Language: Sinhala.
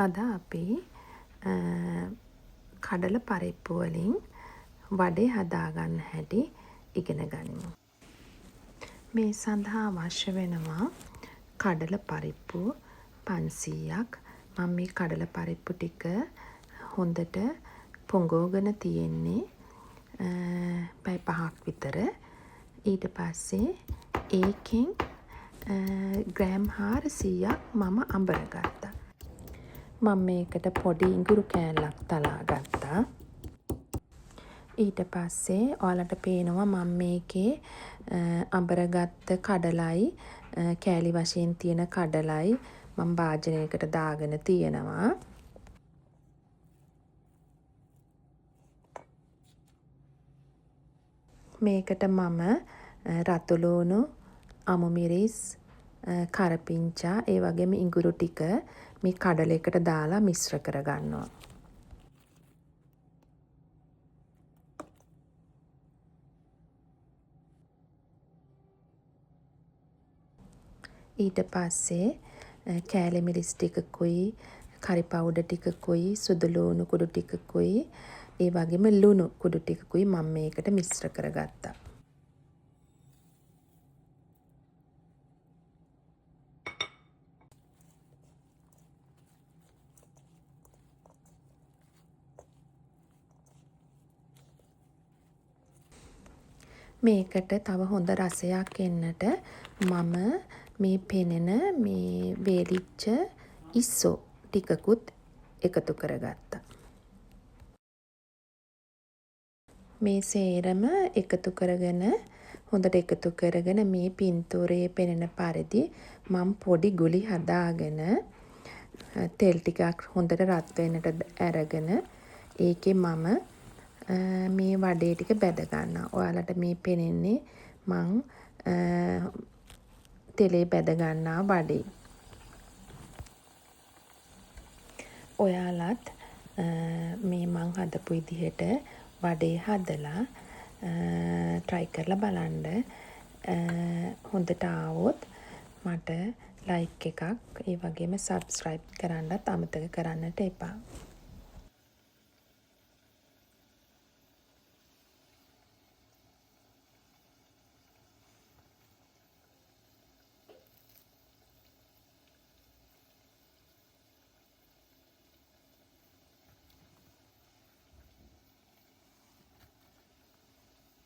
අද අපි කඩල පරිප්පු වලින් වඩේ හදාගන්න හැටි ඉගෙන ගනිමු. මේ සඳහා අවශ්‍ය වෙනවා කඩල පරිප්පු 500ක්. මම මේ කඩල පරිප්පු ටික හොඳට පොඟවගෙන තියෙන්නේ පැය 5ක් විතර. ඊට පස්සේ ඒකෙන් ග්‍රෑම් 400ක් මම අඹර ගත්තා. මම මේකට පොඩි ඉඟුරු කෑල්ලක් තලා ගත්තා. ඊට පස්සේ ඔයාලට පේනවා මම මේකේ අඹරගත්ත කඩලයි කෑලි වශයෙන් තියෙන කඩලයි මම භාජනයකට දාගෙන තියෙනවා. මේකට මම රතු ලූණු, අමු මිරිස්, කරපිංචා ඒ වගේම ඉඟුරු ටික මේ කඩලයකට දාලා මිශ්‍ර කරගන්නවා. ඊට පස්සේ කෑලි මිරිස් ටිකකුයි, කරි පවුඩර් ටිකකුයි, සුදු ලූණු කුඩු ටිකකුයි, ඒ වගේම ලුණු කුඩු ටිකකුයි මම මේකට මිශ්‍ර කරගත්තා. මේකට තව හොඳ රසයක් එන්නට මම මේ පෙනෙන මේ වේලිච්ච ඉස්සෝ ටිකකුත් එකතු කරගත්තා. මේ සේරම එකතු කරගෙන හොඳට එකතු කරගෙන මේ පින්තූරයේ පෙනෙන පරිදි මම පොඩි ගුලි හදාගෙන තෙල් ටිකක් හොඳට රත් වෙන්නට අරගෙන ඒකේ මම මේ වඩේ ටික බැද ගන්නවා. ඔයාලට මේ පෙනෙන්නේ මං තෙලේ බැද ගන්නා වඩේ. ඔයාලත් මේ මං හදපු විදිහට වඩේ හදලා try කරලා බලන්න. හොඳට ආවොත් මට like එකක් ඒ වගේම subscribe කරන්නත් අමතක කරන්නට එපා.